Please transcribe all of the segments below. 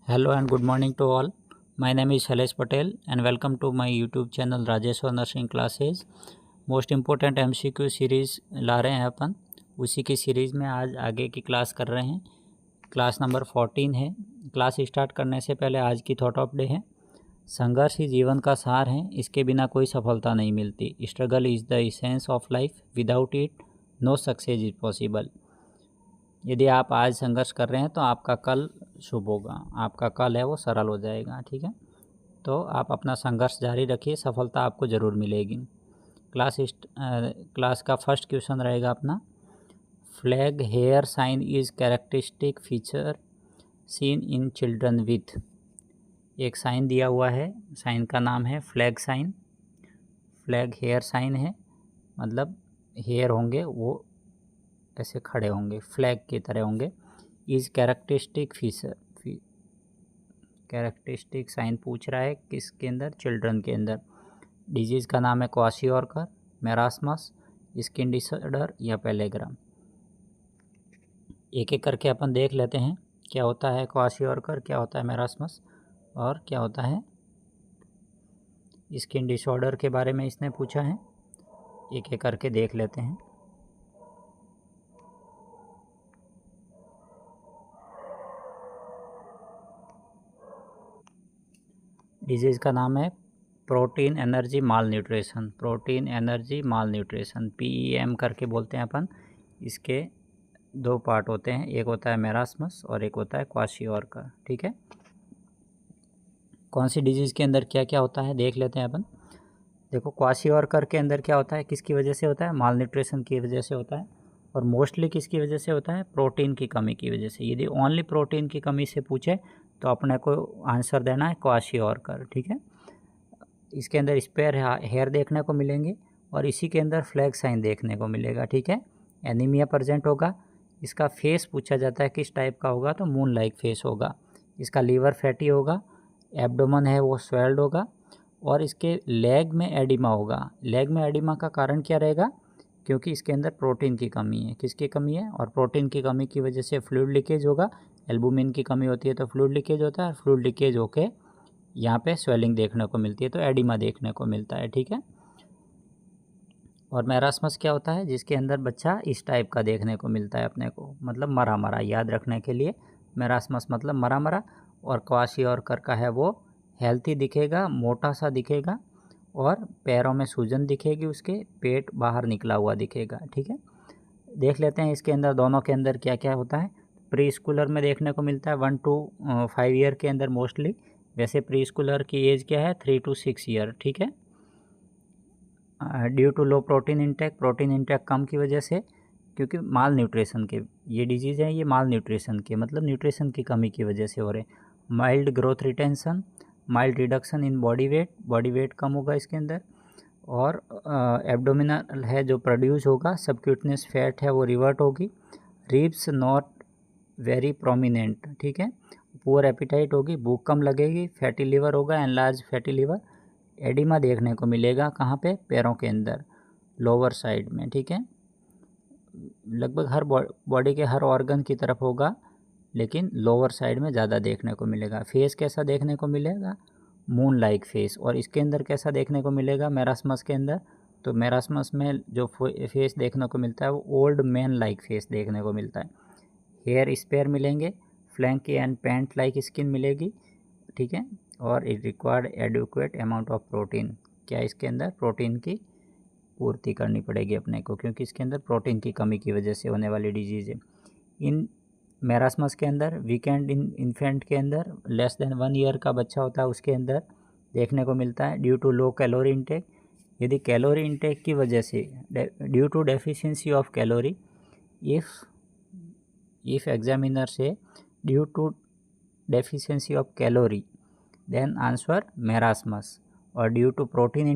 Hello and good morning to all. My name is Shailesh Patel and welcome to my YouTube channel Rajeshwar Nursing Classes. Most important MCQ series ला रहे हैं अपन, उसी की series में आज आगे की क्लास कर रहे हैं। क्लास नंबर 14 है। क्लास स्टार्ट करने से पहले आज की थॉट ऑफ डे है, संघर्ष ही जीवन का सार है, इसके बिना कोई सफलता नहीं मिलती। Struggle is the essence of life, without it no success is possible. यदि आप आज संघर्ष कर रहे हैं तो आपका कल शुभ होगा, आपका कल है वो सरल हो जाएगा। ठीक है, तो आप अपना संघर्ष जारी रखिए, सफलता आपको ज़रूर मिलेगी। क्लास का फर्स्ट क्वेश्चन रहेगा अपना, flag hair sign is characteristic feature seen in children with. एक साइन दिया हुआ है, साइन का नाम है flag sign. Flag hair sign है, मतलब हेयर होंगे वो ऐसे खड़े होंगे, फ्लैग की तरह होंगे। Is characteristic feature, characteristic sign पूछ रहा है किसके अंदर, चिल्ड्रन के अंदर। डिजीज़ का नाम है क्वाशियोरकर, मेरास्मस, स्किन डिसऑर्डर या पेलेग्राम। एक एक करके अपन देख लेते हैं क्या होता है क्वाशियोरकर, क्या होता है मेरास्मस और क्या होता है स्किन डिसऑर्डर के बारे में इसने पूछा है। एक एक करके देख लेते हैं। डिजीज़ का नाम है प्रोटीन एनर्जी माल न्यूट्रिशन, प्रोटीन एनर्जी माल न्यूट्रिशन, PEM करके बोलते हैं अपन। इसके दो पार्ट होते हैं, एक होता है मेरास्मस और एक होता है क्वाशियोरकर। ठीक है, कौन सी डिजीज़ के अंदर क्या क्या होता है देख लेते हैं अपन। देखो, क्वाशियोरकर के अंदर क्या होता है, किसकी वजह से होता है, माल न्यूट्रिशन की वजह से होता है। और मोस्टली किसकी वजह से होता है, प्रोटीन की कमी की वजह से। यदि ओनली प्रोटीन की कमी से पूछे तो अपने को आंसर देना है क्वाशियोरकर। ठीक है, इसके अंदर स्पेयर हेयर देखने को मिलेंगे और इसी के अंदर फ्लैग साइन देखने को मिलेगा। ठीक है, एनीमिया प्रेजेंट होगा। इसका फेस पूछा जाता है किस टाइप का होगा, तो मून लाइक फेस होगा। इसका लीवर फैटी होगा, एब्डोमन है वो स्वेल्ड होगा और इसके लेग में एडिमा होगा। लेग में एडिमा का कारण क्या रहेगा, क्योंकि इसके अंदर प्रोटीन की कमी है। किसकी कमी है, और प्रोटीन की कमी की वजह से फ्लूइड लीकेज होगा। एल्बुमिन की कमी होती है तो फ्लूइड लीकेज होता है, फ्लूइड लीकेज होके यहाँ पे स्वेलिंग देखने को मिलती है तो एडिमा देखने को मिलता है। ठीक है, और मेरास्मस क्या होता है, जिसके अंदर बच्चा इस टाइप का देखने को मिलता है अपने को, मतलब मरा मरा। याद रखने के लिए मेरास्मस मतलब मरा मरा। और क्वाशियोरकर का है वो हेल्थी दिखेगा, मोटा सा दिखेगा और पैरों में सूजन दिखेगी, उसके पेट बाहर निकला हुआ दिखेगा। ठीक है, देख लेते हैं इसके अंदर दोनों के अंदर क्या क्या होता है। प्री स्कूलर में देखने को मिलता है 1 to 5 ईयर के अंदर मोस्टली। वैसे प्री स्कूलर की एज क्या है, 3 to 6 ईयर। ठीक है, due to low protein intake, protein intake कम की वजह से, क्योंकि माल न्यूट्रिशन के ये डिजीज़ है, ये माल न्यूट्रिशन के मतलब न्यूट्रिशन की कमी की वजह से हो रहे। Mild growth retention, mild reduction in body weight, body weight कम होगा इसके अंदर। और एब्डोमिनल है जो प्रोड्यूस होगा, सबक्यूटनेस फैट है वो रिवर्ट होगी। Ribs not very prominent. ठीक है, पुअर एपिटाइट होगी, भूख कम लगेगी, फैटी लिवर होगा, एनलार्ज फैटी लिवर। एडिमा देखने को मिलेगा कहाँ पे, पैरों के अंदर लोअर साइड में। ठीक है, लगभग हर बॉडी के हर ऑर्गन की तरफ होगा, लेकिन लोअर साइड में ज़्यादा देखने को मिलेगा। फेस कैसा देखने को मिलेगा, मून लाइक फेस। और इसके अंदर कैसा देखने को मिलेगा, मेरास्मस के अंदर, तो मेरास्मस में जो फेस देखने को मिलता है वो ओल्ड मैन लाइक फेस देखने को मिलता है। हेयर स्पेयर मिलेंगे, flaky and paint like skin मिलेगी। ठीक है, और it required adequate amount of protein. क्या इसके अंदर प्रोटीन की पूर्ति करनी पड़ेगी अपने को, क्योंकि इसके अंदर प्रोटीन की कमी की वजह से होने वाली डिजीज़ है। इन मेरास्मस के अंदर वीकेंड इन इन्फेंट के अंदर लेस देन 1 ईयर का बच्चा होता है उसके अंदर देखने को मिलता है। Due to low calorie intake, यदि कैलोरी इंटेक की वजह से, due to deficiency of calorie, if examiner से due to deficiency of calorie, then answer marasmus. और due to protein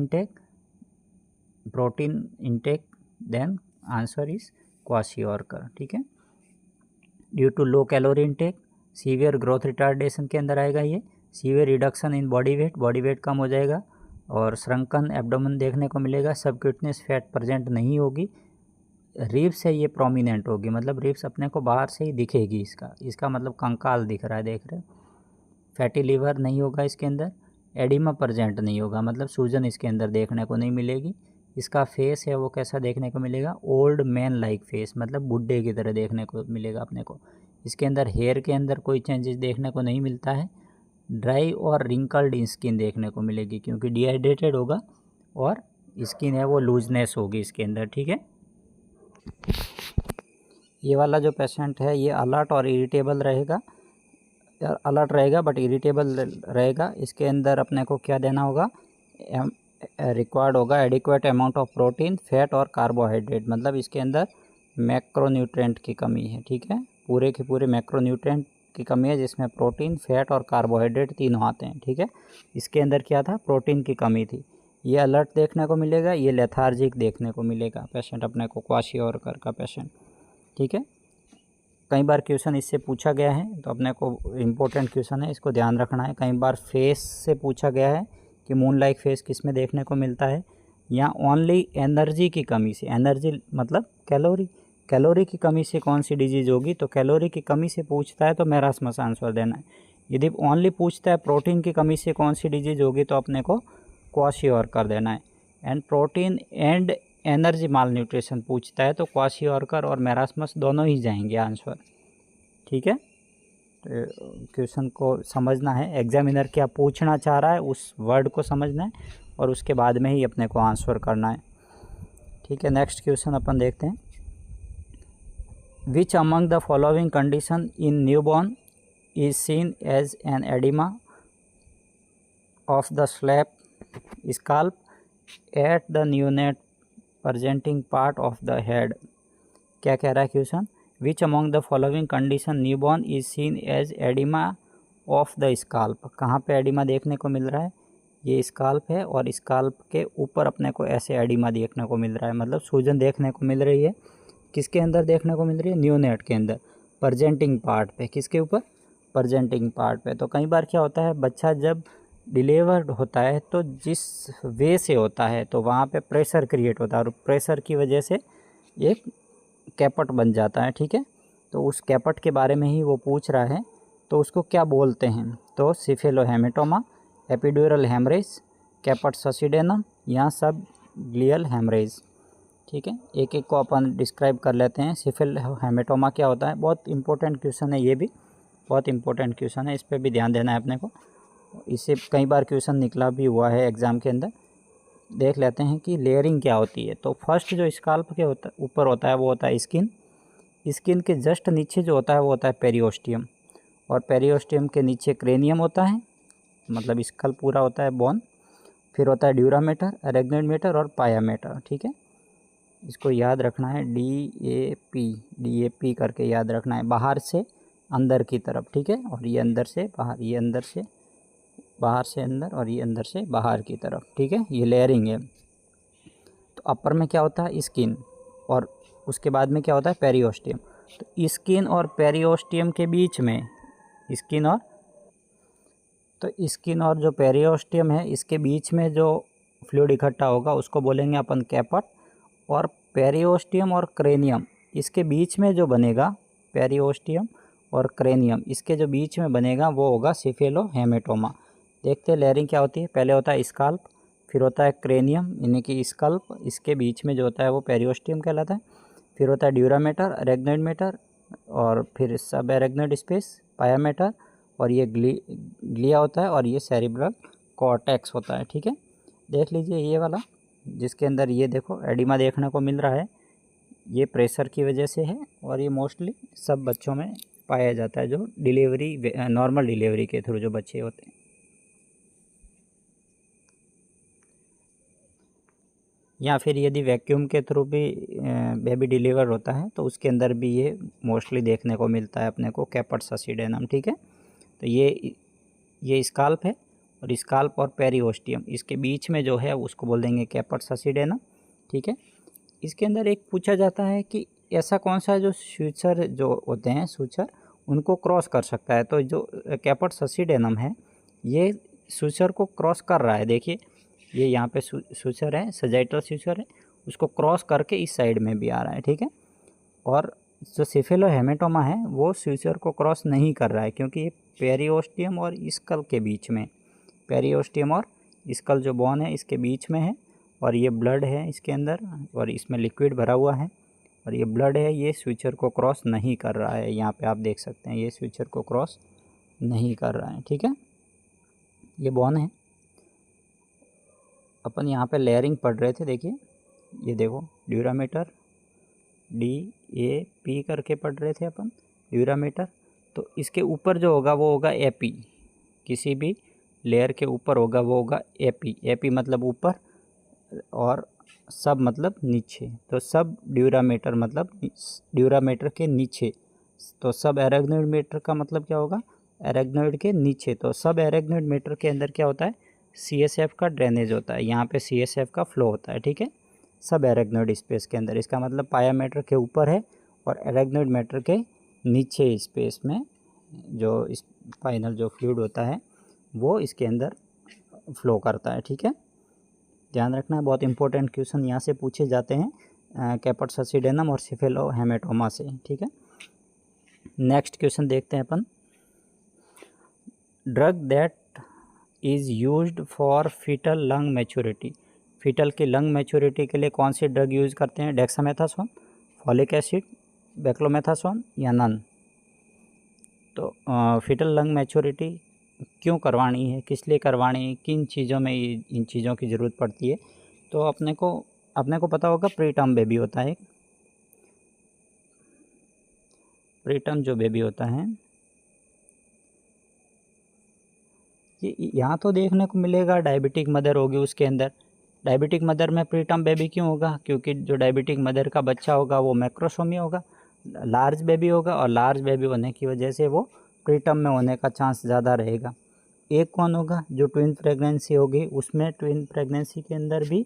intake then answer is kwashiorkor. ठीक है, due to low calorie intake, severe growth retardation के अंदर आएगा ये। Severe reduction in body weight कम हो जाएगा और श्रंकन एब्डोमेन देखने को मिलेगा। सबक्यूटनेस फैट प्रेजेंट नहीं होगी। रिब्स है ये प्रोमिनेंट होगी, मतलब रिब्स अपने को बाहर से ही दिखेगी। इसका मतलब कंकाल दिख रहा है, देख रहे हो। फैटी लीवर नहीं होगा इसके अंदर, एडिमा प्रेजेंट नहीं होगा, मतलब सूजन इसके अंदर देखने को नहीं मिलेगी। इसका फेस है वो कैसा देखने को मिलेगा, ओल्ड मैन लाइक फेस, मतलब बुढ़े की तरह देखने को मिलेगा अपने को। इसके अंदर हेयर के अंदर कोई चेंजेस देखने को नहीं मिलता है। ड्राई और रिंकल्ड स्किन देखने को मिलेगी क्योंकि डिहाइड्रेटेड होगा, और स्किन है वो लूजनेस होगी इसके अंदर, ठीक है। ये वाला जो पेशेंट है ये अलर्ट और इरिटेबल रहेगा, अलर्ट रहेगा बट इरिटेबल रहेगा। इसके अंदर अपने को क्या देना होगा, रिक्वायर्ड होगा adequate amount of protein, fat और कार्बोहाइड्रेट, मतलब इसके अंदर मैक्रोन्यूट्रेंट की कमी है, ठीक है। पूरे के पूरे मैक्रोन्यूट्रेंट की कमी है जिसमें प्रोटीन, फैट और कार्बोहाइड्रेट तीनों आते हैं, ठीक है। इसके अंदर क्या था, प्रोटीन की कमी थी। ये अलर्ट देखने को मिलेगा, ये लेथार्जिक देखने को मिलेगा पेशेंट अपने को, क्वाशियोरकर का पेशेंट, ठीक है। कई बार क्वेश्चन इससे पूछा गया है तो अपने को इम्पोर्टेंट क्वेश्चन है, इसको ध्यान रखना है। कई बार फेस से पूछा गया है कि मून लाइक फेस किस में देखने को मिलता है, या ओनली एनर्जी की कमी से, एनर्जी मतलब कैलोरी की कमी से कौन सी डिजीज़ होगी, तो कैलोरी की कमी से पूछता है तो मैरास्मस आंसर देना है। यदि ओनली पूछता है प्रोटीन की कमी से कौन सी डिजीज़ होगी तो अपने को क्वाशियोरकर देना है। And protein and energy mall nutrition पूछता है तो क्वाशियोरकर और मैरास्मस दोनों ही जाएंगे आंसर, ठीक है। तो क्वेश्चन को समझना है, एग्जामिनर क्या पूछना चाह रहा है उस वर्ड को समझना है और उसके बाद में ही अपने को आंसर करना है, ठीक है। नेक्स्ट क्वेश्चन अपन देखते हैं। Which among the following condition in newborn is seen as an oedema of the slap scalp at the neonate presenting part of the head. क्या कह रहा है question, which among the following condition newborn is seen as oedema of the scalp. कहाँ पे oedema देखने को मिल रहा है, ये स्काल्प है और स्काल्प के ऊपर अपने को ऐसे एडिमा देखने को मिल रहा है, मतलब सूजन देखने को मिल रही है। किसके अंदर देखने को मिल रही है, न्यूनेट के अंदर, प्रेजेंटिंग पार्ट पे, किसके ऊपर, प्रेजेंटिंग पार्ट पे। तो कई बार क्या होता है, बच्चा जब डिलीवर्ड होता है तो जिस वे से होता है तो वहाँ पे प्रेशर क्रिएट होता है और प्रेशर की वजह से एक कैपट बन जाता है, ठीक है। तो उस कैपट के बारे में ही वो पूछ रहा है, तो उसको क्या बोलते हैं, तो सिफेलोहेमेटोमा, एपिड्यूरल हेमरेज, कैपट ससिडेनम या सब ग्लियल हेमरेज, ठीक है। एक एक को अपन डिस्क्राइब कर लेते हैं। सिफेलोहेमेटोमा क्या होता है, बहुत इंपॉर्टेंट क्वेश्चन है, ये भी बहुत इंपॉर्टेंट क्वेश्चन है, इस पर भी ध्यान देना है अपने को। इससे कई बार क्वेश्चन निकला भी हुआ है एग्ज़ाम के अंदर। देख लेते हैं कि लेयरिंग क्या होती है। तो फर्स्ट जो स्काल्प के ऊपर होता है वो होता है स्किन, स्किन के जस्ट नीचे जो होता है वो होता है पेरियोस्टियम, और पेरियोस्टियम के नीचे क्रेनियम होता है, मतलब स्कल पूरा होता है बोन। फिर होता है ड्यूरामेटर, अरेग्नेड मेटर और पायामेटर, ठीक है। इसको याद रखना है, DAP करके याद रखना है, बाहर से अंदर की तरफ, ठीक है। और ये अंदर से बाहर, ये अंदर से बाहर से अंदर और ये अंदर से बाहर की तरफ, ठीक है। ये लेयरिंग है। तो अपर में क्या होता है, स्किन, और उसके बाद में क्या होता है, पेरियोस्टियम। तो स्किन और पेरियोस्टियम के बीच में, स्किन और जो पेरियोस्टियम है इसके बीच में जो फ्लूइड इकट्ठा होगा उसको बोलेंगे अपन कैपट। और पेरियोस्टियम और क्रेनियम इसके बीच में जो बनेगा, पेरियोस्टियम और क्रेनियम इसके जो बीच में बनेगा वो होगा सिफेलोहेमेटोमा। देखते हैं लेयरिंग क्या होती है। पहले होता है स्काल्प, फिर होता है क्रेनियम यानी कि स्कल्प, इसके बीच में जो होता है वो पेरियोस्टियम कहलाता है। फिर होता है ड्यूरामेटर, अरेग्नेड मेटर, और फिर सब अरेग्नेड स्पेस, पायामेटर, और ये ग्लिया होता है, और ये सेरिब्रल कॉर्टेक्स होता है, ठीक है। देख लीजिए ये वाला जिसके अंदर ये देखो एडिमा देखने को मिल रहा है, ये प्रेशर की वजह से है, और ये मोस्टली सब बच्चों में पाया जाता है जो डिलीवरी, नॉर्मल डिलीवरी के थ्रू जो बच्चे होते हैं। या फिर यदि वैक्यूम के थ्रू भी बेबी डिलीवर होता है तो उसके अंदर भी ये मोस्टली देखने को मिलता है अपने को, कैपट ससिडेनम, ठीक है। तो ये स्काल्प है, और स्काल्प और पेरियोस्टियम इसके बीच में जो है उसको बोल देंगे कैपट ससिडेनम, ठीक है। इसके अंदर एक पूछा जाता है कि ऐसा कौन सा जो सूचर जो होते हैं, सूचर उनको क्रॉस कर सकता है। तो जो कैपट ससिडेनम है ये सूचर को क्रॉस कर रहा है, देखिए ये यहाँ पे सूचर है, सजाइटल सूचर है, उसको क्रॉस करके इस साइड में भी आ रहा है, ठीक है। और जो सेफेलोहेमेटोमा है वो स्यूचर को क्रॉस नहीं कर रहा है, क्योंकि ये पेरिओस्टियम और स्कल के बीच में, पेरिओस्टियम और स्कल जो बोन है इसके बीच में है, और ये ब्लड है इसके अंदर, और इसमें लिक्विड भरा हुआ है, और ये ब्लड है, ये स्यूचर को क्रॉस नहीं कर रहा है। यहाँ पे आप देख सकते हैं ये स्यूचर को क्रॉस नहीं कर रहा है। ठीक है, ये बोन है। अपन यहाँ पे लेयरिंग पढ़ रहे थे, देखिए ये देखो ड्यूरामीटर DAP करके पढ़ रहे थे अपन ड्यूरामीटर। तो इसके ऊपर जो होगा वो होगा AP, किसी भी लेयर के ऊपर होगा वो होगा AP मतलब ऊपर और सब मतलब नीचे। तो सब ड्यूरामीटर मतलब ड्यूरामीटर के नीचे, तो सब एराग्नोइड मीटर का मतलब क्या होगा, एराग्नोइड के नीचे। तो सब एराग्नोइड मीटर के अंदर क्या होता है, CSF का ड्रेनेज होता है, यहाँ पे CSF का फ्लो होता है। ठीक है, सब एराग्नोइड स्पेस के अंदर, इसका मतलब पाया मीटर के ऊपर है और एराग्नोइड मीटर के नीचे स्पेस में जो स्पाइनल जो फ्लूइड होता है वो इसके अंदर फ्लो करता है। ठीक है, ध्यान रखना है, बहुत इंपॉर्टेंट क्वेश्चन यहाँ से पूछे जाते हैं कैपर्ट ससिडेनम और सेफेलोहेमेटोमा से। ठीक है, नेक्स्ट क्वेश्चन देखते हैं अपन। Drug that is used for fetal lung maturity, fetal की लंग मैच्योरिटी के लिए कौन सी ड्रग यूज़ करते हैं, डेक्सामेथासोन, फॉलिक एसिड, बेक्लोमेथासोन या नन। तो फीटल लंग मैच्योरिटी क्यों करवानी है, किस लिए करवानी है, किन चीज़ों में इन चीज़ों की ज़रूरत पड़ती है। तो अपने को पता होगा प्रीटर्म बेबी होता है, प्रीटर्म जो बेबी होता है ये यहाँ तो देखने को मिलेगा डायबिटिक मदर होगी उसके अंदर। डायबिटिक मदर में प्रीटर्म बेबी क्यों होगा, क्योंकि जो डायबिटिक मदर का बच्चा होगा वो मैक्रोसोमी होगा, लार्ज बेबी होगा, और लार्ज बेबी होने की वजह से वो प्रीटर्म में होने का चांस ज़्यादा रहेगा। एक कौन होगा, जो ट्विन प्रेगनेंसी होगी उसमें ट्विन प्रेगनेंसी के अंदर भी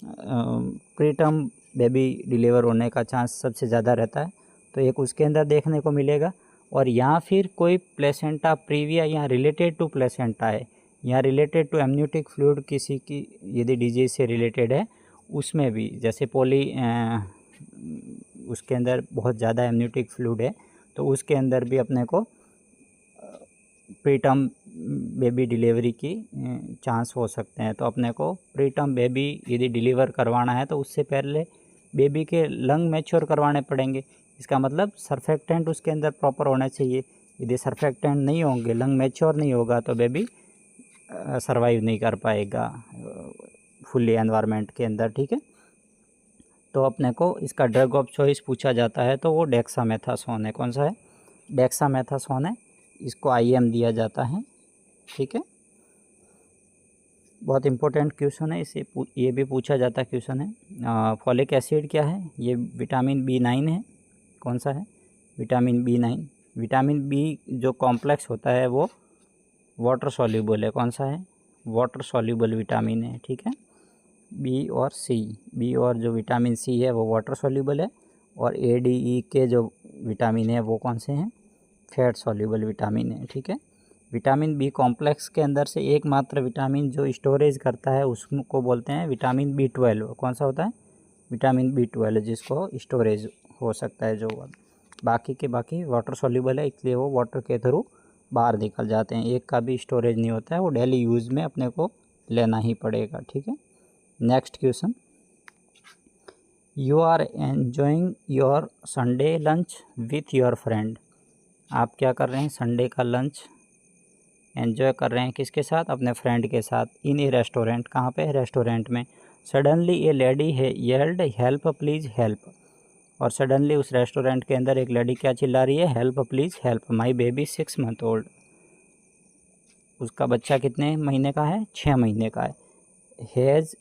प्रीटर्म बेबी डिलीवर होने का चांस सबसे ज़्यादा रहता है, तो एक उसके अंदर देखने को मिलेगा। और या फिर कोई प्लेसेंटा प्रीविया या रिलेटेड टू प्लेसेंटा है या रिलेटेड टू एमनियोटिक फ्लूइड किसी की यदि डिजीज से रिलेटेड है, उसमें भी जैसे उसके अंदर बहुत ज़्यादा एमनियोटिक फ्लूइड है तो उसके अंदर भी अपने को प्रीटर्म बेबी डिलीवरी की चांस हो सकते हैं। तो अपने को प्रीटर्म बेबी यदि डिलीवर करवाना है तो उससे पहले बेबी के लंग मैच्योर करवाने पड़ेंगे। इसका मतलब सर्फेक्टेंट उसके अंदर प्रॉपर होना चाहिए। यदि सर्फेक्टेंट नहीं होंगे, लंग मैच्योर नहीं होगा तो बेबी सर्वाइव नहीं कर पाएगा फुल्ली एनवायरनमेंट के अंदर। ठीक है, तो अपने को इसका ड्रग ऑफ चॉइस पूछा जाता है तो वो डेक्सामेथासोन है। कौन सा है, डेक्सामेथासोन है, इसको IM दिया जाता है। ठीक है, बहुत इंपॉर्टेंट क्वेश्चन है, इसे ये भी पूछा जाता क्वेश्चन है। फॉलिक एसिड क्या है, ये विटामिन B9 है। कौन सा है, विटामिन B9। विटामिन B जो कॉम्प्लेक्स होता है वो वाटर सॉल्यूबल है। कौन सा है, वाटर सॉल्यूबल विटामिन है। ठीक है, B और C, B और जो विटामिन C है वो वाटर सॉल्यूबल है, और ADE के जो विटामिन है वो कौन से हैं, फैट सॉल्यूबल विटामिन है। ठीक है, विटामिन B कॉम्प्लेक्स के अंदर से एकमात्र विटामिन जो स्टोरेज करता है उसको बोलते हैं विटामिन B12। कौन सा होता है, विटामिन B12, जिसको स्टोरेज हो सकता है। जो बाकी के बाकी वाटर सॉल्यूबल है, इसलिए वो वाटर के थ्रू बाहर निकल जाते हैं, एक का भी स्टोरेज नहीं होता है, वो डेली यूज़ में अपने को लेना ही पड़ेगा। ठीक है, next question. You are enjoying your Sunday lunch with your friend. आप क्या कर रहे हैं, संडे का लंच एन्जॉय कर रहे हैं किसके साथ, अपने फ्रेंड के साथ। इन ए रेस्टोरेंट, कहाँ पे, रेस्टोरेंट में। सडनली ए लेडी है येल्ड हेल्प प्लीज़ हेल्प, और सडनली उस रेस्टोरेंट के अंदर एक लेडी क्या चिल्ला रही है, help please help my baby 6 month old। उसका बच्चा कितने महीने का है, 6 महीने का है। हैज़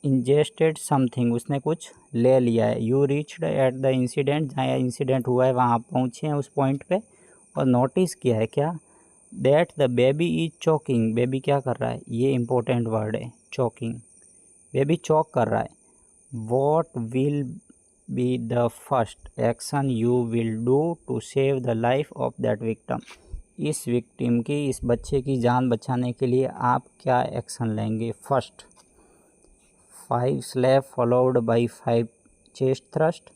इंजेस्टेड समथिंग, उसने कुछ ले लिया है। You reached at the incident, जहाँ इंसिडेंट हुआ है वहाँ आप पहुँचे हैं उस पॉइंट पे, और नोटिस किया है क्या, that the baby is choking. Baby क्या कर रहा है, ये इंपॉर्टेंट वर्ड है, चॉकिंग, बेबी चॉक कर रहा है। What will be the first action you will do to save the life of that victim. इस विक्टिम की, इस बच्चे की जान बचाने के लिए आप क्या एक्शन लेंगे। First, 5 slap followed by 5 chest thrust,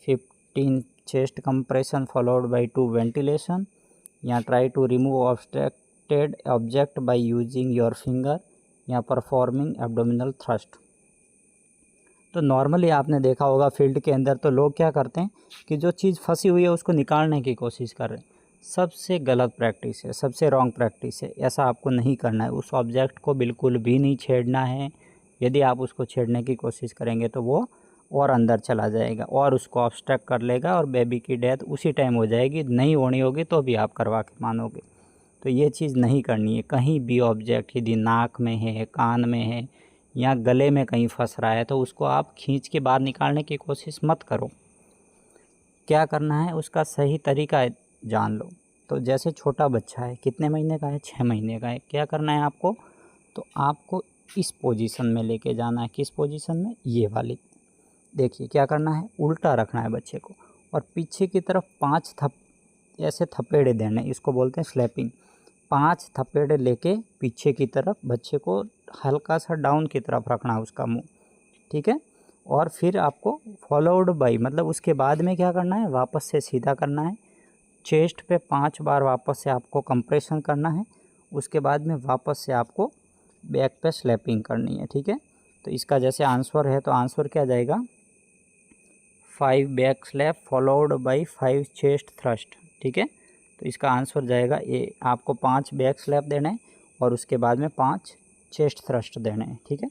15 chest compression followed by 2 ventilation, या try to remove obstructed object by using your finger, या परफॉर्मिंग एब्डोमिनल थ्रस्ट। तो नॉर्मली आपने देखा होगा फील्ड के अंदर तो लोग क्या करते हैं कि जो चीज़ फंसी हुई है उसको निकालने की कोशिश कर रहे हैं। सबसे गलत प्रैक्टिस है, सबसे रॉन्ग प्रैक्टिस है। ऐसा आपको नहीं करना है। उस ऑब्जेक्ट को बिल्कुल भी नहीं छेड़ना है। यदि आप उसको छेड़ने की कोशिश करेंगे तो वो और अंदर चला जाएगा और उसको ऑब्स्ट्रक्ट कर लेगा और बेबी की डेथ उसी टाइम हो जाएगी। नहीं होनी होगी तो भी आप करवा के मानोगे। तो ये चीज़ नहीं करनी है। कहीं भी ऑब्जेक्ट यदि नाक में है, कान में है या गले में कहीं फंस रहा है तो उसको आप खींच के बाहर निकालने की कोशिश मत करो। क्या करना है उसका सही तरीका जान लो। तो जैसे छोटा बच्चा है, कितने महीने का है, 6 महीने का है, क्या करना है आपको, तो आपको इस पोजीशन में लेके जाना है। किस पोजीशन में, ये वाली। देखिए क्या करना है, उल्टा रखना है बच्चे को और पीछे की तरफ 5 ऐसे थपेड़े देने, इसको बोलते हैं स्लैपिंग। 5 थपेड़े लेके पीछे की तरफ बच्चे को हल्का सा डाउन की तरफ रखना है उसका मुंह, ठीक है। और फिर आपको फॉलोड बाई, मतलब उसके बाद में क्या करना है, वापस से सीधा करना है। चेस्ट पे 5 बार वापस से आपको कंप्रेशन करना है। उसके बाद में वापस से आपको बैक पे स्लैपिंग करनी है, ठीक है। तो इसका जैसे आंसर है तो आंसर क्या जाएगा, 5 back slap followed by 5 chest thrust, ठीक है। तो इसका आंसर जाएगा ए। आपको 5 बैक स्लैप देने हैं और उसके बाद में 5 चेस्ट थ्रस्ट देने हैं, ठीक है।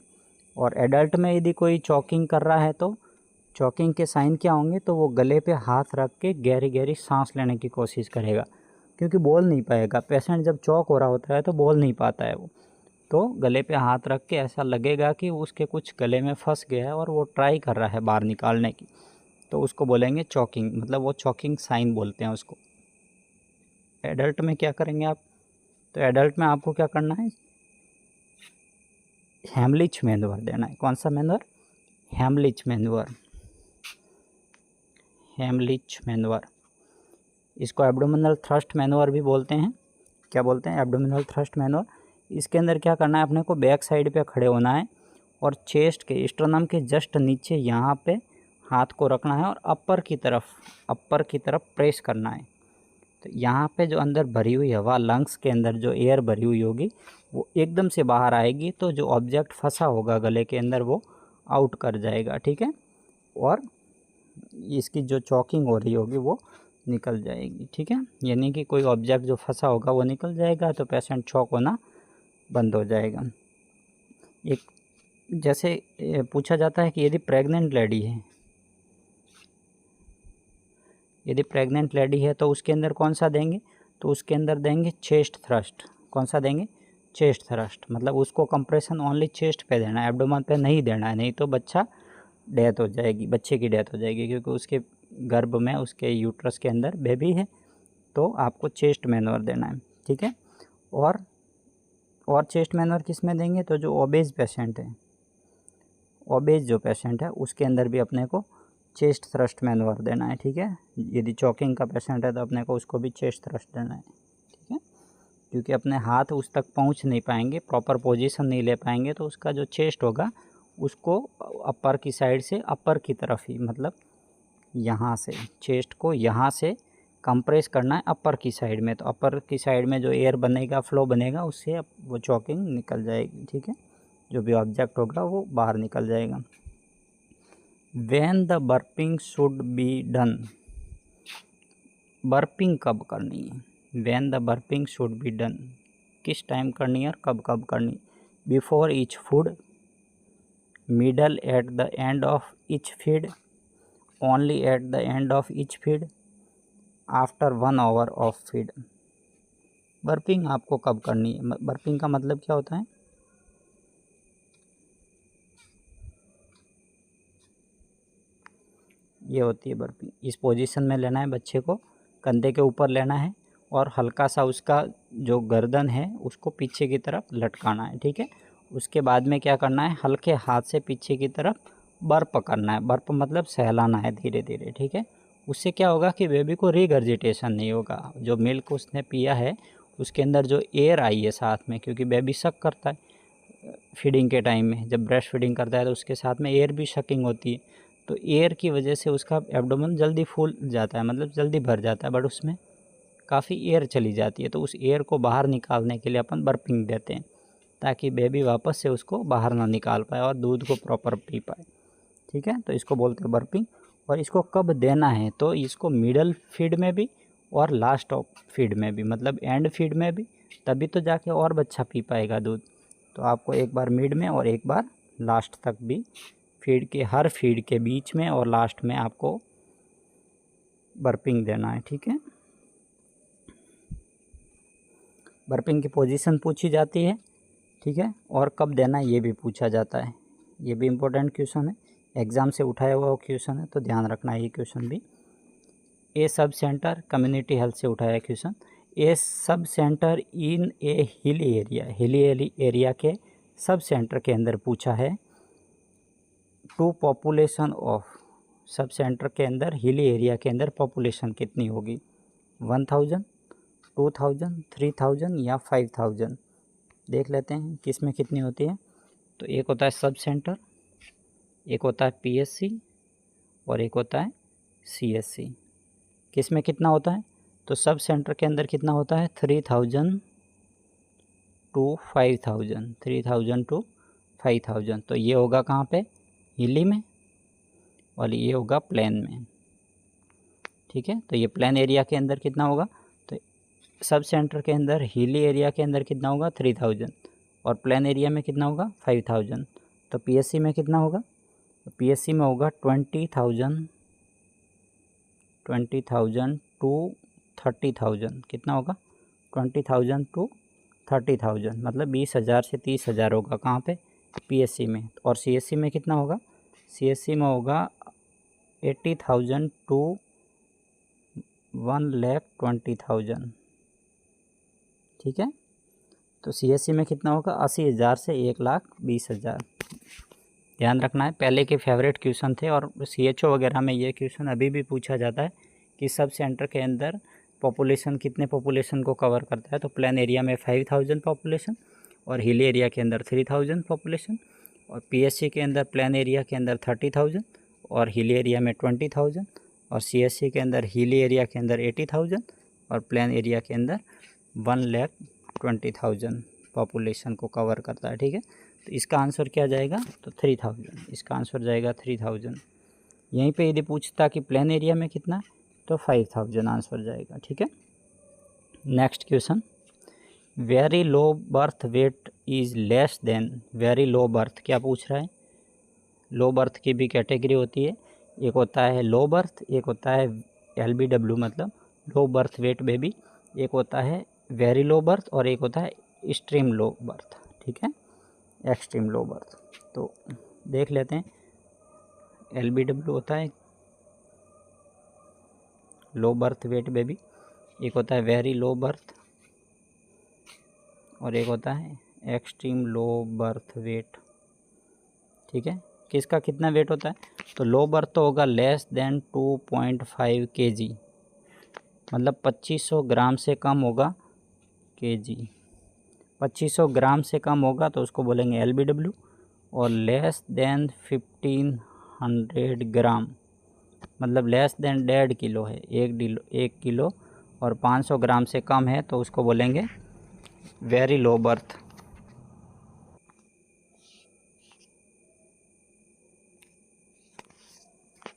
और एडल्ट में यदि कोई चॉकिंग कर रहा है तो चॉकिंग के साइन क्या होंगे, तो वो गले पे हाथ रख के गहरी गहरी सांस लेने की कोशिश करेगा, क्योंकि बोल नहीं पाएगा। पेशेंट जब चॉक हो रहा होता है तो बोल नहीं पाता है वो, तो गले पे हाथ रख के ऐसा लगेगा कि उसके कुछ गले में फंस गया है और वो ट्राई कर रहा है बाहर निकालने की, तो उसको बोलेंगे चॉकिंग, मतलब वो चॉकिंग साइन बोलते हैं उसको। एडल्ट में क्या करेंगे आप, तो एडल्ट में आपको क्या करना है, हेमलिच मैन्योर देना है। कौन सा manure, Heimlich manure, Heimlich manure. इसको एब्डोमिनल थ्रस्ट मैन्योर भी बोलते हैं। क्या बोलते हैं, एब्डोमिनल थ्रस्ट मैन्योर। इसके अंदर क्या करना है, अपने को बैक साइड पे खड़े होना है और चेस्ट के स्टर्नम के जस्ट नीचे यहाँ पे हाथ को रखना है और अपर की तरफ प्रेस करना है। तो यहाँ पे जो अंदर भरी हुई हवा, लंग्स के अंदर जो एयर भरी हुई होगी वो एकदम से बाहर आएगी, तो जो ऑब्जेक्ट फंसा होगा गले के अंदर वो आउट कर जाएगा, ठीक है। और इसकी जो चॉकिंग हो रही होगी वो निकल जाएगी, ठीक है। यानी कि कोई ऑब्जेक्ट जो फंसा होगा वो निकल जाएगा, तो पेशेंट चॉक होना बंद हो जाएगा। एक जैसे पूछा जाता है कि यदि प्रेग्नेंट लेडी है तो उसके अंदर कौन सा देंगे, तो उसके अंदर देंगे चेस्ट थ्रस्ट। कौन सा देंगे, चेस्ट थ्रस्ट। मतलब उसको कंप्रेशन ओनली चेस्ट पे देना है, एब्डोमेन पे नहीं देना है, नहीं तो बच्चे की डेथ हो जाएगी, क्योंकि उसके गर्भ में, उसके यूट्रस के अंदर बेबी है। तो आपको चेस्ट मैन्योर देना है, ठीक है। और चेस्ट मैन्योर किस में देंगे, तो जो ओबेज पेशेंट है, ओबेज जो पेशेंट है उसके अंदर भी अपने को चेस्ट थ्रस्ट मैन्योर देना है, ठीक है। यदि चॉकिंग का पेशेंट है तो अपने को उसको भी चेस्ट थ्रस्ट देना है, ठीक है। क्योंकि अपने हाथ उस तक पहुंच नहीं पाएंगे, प्रॉपर पोजीशन नहीं ले पाएंगे, तो उसका जो चेस्ट होगा उसको अपर की साइड से, अपर की तरफ ही, मतलब यहाँ से चेस्ट को यहाँ से कंप्रेस करना है अपर की साइड में। तो अपर की साइड में जो एयर बनेगा, फ्लो बनेगा, उससे वो चॉकिंग निकल जाएगी, ठीक है। जो भी ऑब्जेक्ट होगा वो बाहर निकल जाएगा। When the burping should be done, burping कब करनी है, when the burping should be done, किस टाइम करनी है और कब कब करनी, before each food, middle at the end of each feed, only at the end of each feed, after 1 hour of feed. Burping आपको कब करनी है, बर्पिंग का मतलब क्या होता है, ये होती है बर्पिंग। इस पोजीशन में लेना है बच्चे को, कंधे के ऊपर लेना है और हल्का सा उसका जो गर्दन है उसको पीछे की तरफ लटकाना है, ठीक है। उसके बाद में क्या करना है, हल्के हाथ से पीछे की तरफ बर्प करना है। बर्प मतलब सहलाना है धीरे धीरे, ठीक है। उससे क्या होगा कि बेबी को रिगर्जिटेशन नहीं होगा। जो मिल्क उसने पिया है उसके अंदर जो एयर आई है साथ में, क्योंकि बेबी शक करता है फीडिंग के टाइम में, जब ब्रेस्ट फीडिंग करता है तो उसके साथ में एयर भी शकिंग होती है, तो एयर की वजह से उसका एब्डोमेन जल्दी फूल जाता है, मतलब जल्दी भर जाता है, बट उसमें काफ़ी एयर चली जाती है। तो उस एयर को बाहर निकालने के लिए अपन बर्पिंग देते हैं, ताकि बेबी वापस से उसको बाहर ना निकाल पाए और दूध को प्रॉपर पी पाए। ठीक है, तो इसको बोलते हैं बर्पिंग। और इसको कब देना है, तो इसको मिडल फीड में भी और लास्ट ऑफ फीड में भी, मतलब एंड फीड में भी, तभी तो जाके और बच्चा पी पाएगा दूध। तो आपको एक बार मिड में और एक बार लास्ट तक भी, फीड के हर फीड के बीच में और लास्ट में आपको बर्पिंग देना है। ठीक है, बर्पिंग की पोजीशन पूछी जाती है। ठीक है, और कब देना है ये भी पूछा जाता है। ये भी इम्पोर्टेंट क्वेश्चन है, एग्ज़ाम से उठाया हुआ क्वेश्चन है, तो ध्यान रखना है ये क्वेश्चन भी। ए सब सेंटर कम्युनिटी हेल्थ से उठाया क्वेश्चन। ए सब सेंटर इन ए हिली एरिया, हिली एरिया के सब सेंटर के अंदर पूछा है। To population of, sub centre के अंदर हिली एरिया के अंदर पॉपुलेशन कितनी होगी, 1000, 2000, 3000 या 5000। देख लेते हैं किस में कितनी होती है। तो एक होता है सब सेंटर, एक होता है पीएससी और एक होता है सीएससी। किस में कितना होता है, तो सब सेंटर के अंदर कितना होता है, 3000 टू 5000, 3000 टू 5000। तो ये होगा कहाँ पे, हिली में, और ये होगा प्लेन में। ठीक है, तो ये प्लेन एरिया के अंदर कितना होगा, तो सब सेंटर के अंदर हिली एरिया के अंदर कितना होगा 3000, और प्लेन एरिया में कितना होगा 5000। तो पीएससी में कितना होगा, तो पीएससी में होगा 20,000 टू 30,000। कितना होगा, 20,000 टू 30,000, मतलब 20,000 से 30,000 होगा कहाँ पे, पीएससी में। और सीएससी में कितना होगा, सीएससी में होगा 80,000 टू 1,20,000। ठीक है, तो सीएससी में कितना होगा, 80,000 से 1,20,000। ध्यान रखना है, पहले के फेवरेट क्वेश्चन थे, और सीएचओ वगैरह में ये क्वेश्चन अभी भी पूछा जाता है कि सब सेंटर के अंदर पॉपुलेशन कितने पॉपुलेशन को कवर करता है। तो प्लेन एरिया में 5000 पॉपुलेशन, और हिल एरिया के अंदर 3000 पॉपुलेशन, और पीएससी के अंदर प्लेन एरिया के अंदर 30,000 और हिल एरिया में 20,000, और सीएससी के अंदर हिल एरिया के अंदर 80,000 और प्लेन एरिया के अंदर 1,20,000 पॉपुलेशन को कवर करता है। ठीक है, तो इसका आंसर क्या जाएगा, तो 3000, इसका आंसर जाएगा 3000। यहीं पे यदि पूछता कि प्लेन एरिया में कितना, तो 5000 आंसर जाएगा। ठीक है, next question, very low birth wait is less than, very low birth क्या पूछ रहा है, लो बर्थ की भी कैटेगरी होती है, एक होता है लो बर्थ, एक होता है LBW मतलब लो बर्थ वेट बेबी, एक होता है वेरी लो बर्थ, और एक होता है एक्सट्रीम लो बर्थ। ठीक है, एक्सट्रीम लो बर्थ। तो देख लेते हैं, LBW होता है लो बर्थ वेट बेबी, एक होता है वेरी लो बर्थ, और एक होता है एक्सट्रीम लो बर्थ वेट। ठीक है, किसका कितना वेट होता है, तो लो बर्थ तो होगा लेस देन 2.5 kg, मतलब 2500 ग्राम से कम होगा, kg 2500 ग्राम से कम होगा तो उसको बोलेंगे LBW, और लेस देन 1500 ग्राम, मतलब लेस देन 1.5 किलो है, 1 किलो और 500 ग्राम से कम है, तो उसको बोलेंगे वेरी लो बर्थ।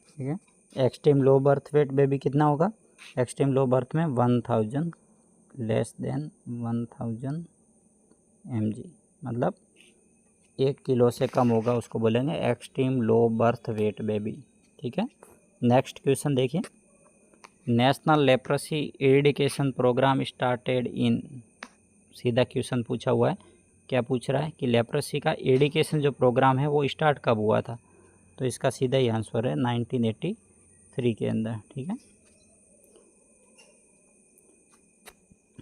ठीक है, extreme low birth weight baby कितना होगा, एक्सट्रीम लो बर्थ में 1000, लेस देन 1000 mg, मतलब 1 किलो से कम होगा, उसको बोलेंगे extreme low birth weight baby. ठीक है, नेक्स्ट क्वेश्चन देखिए, national leprosy eradication programme started in, सीधा क्वेश्चन पूछा हुआ है, क्या पूछ रहा है कि लेप्रोसी का एरेडिकेशन जो प्रोग्राम है वो स्टार्ट कब हुआ था, तो इसका सीधा ही आंसर है 1983 के अंदर। ठीक है,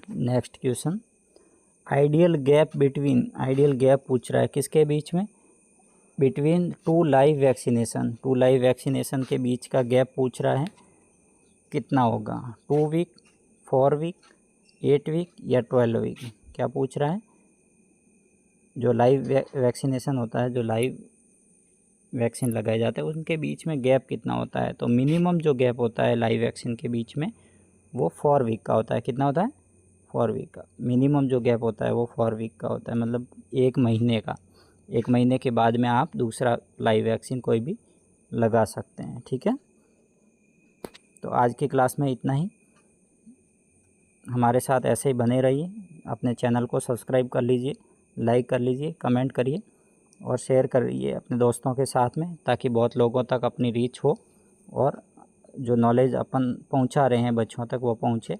next question, ideal gap between, ideal gap पूछ रहा है किसके बीच में, between two live vaccination, two live vaccination के बीच का गैप पूछ रहा है, कितना होगा, 2 वीक, 4 वीक, 8 वीक या 12 वीक। क्या पूछ रहा है, जो लाइव वैक्सीनेशन होता है, जो लाइव वैक्सीन लगाए जाते हैं उनके बीच में गैप कितना होता है। तो मिनिमम जो गैप होता है लाइव वैक्सीन के बीच में वो 4 वीक का होता है। कितना होता है? 4 वीक का। मिनिमम जो गैप होता है वो 4 वीक का होता है, मतलब 1 महीने का। 1 महीने के बाद में आप दूसरा लाइव वैक्सीन कोई भी लगा सकते हैं। ठीक है, तो आज की क्लास में इतना ही। हमारे साथ ऐसे ही बने रहिए। अपने चैनल को सब्सक्राइब कर लीजिए, लाइक कर लीजिए, कमेंट करिए और शेयर करिए अपने दोस्तों के साथ में, ताकि बहुत लोगों तक अपनी रीच हो और जो नॉलेज अपन पहुंचा रहे हैं बच्चों तक वो पहुंचे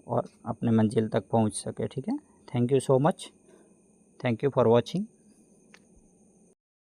और अपने मंजिल तक पहुंच सके। ठीक है, thank you so much, thank you for watching.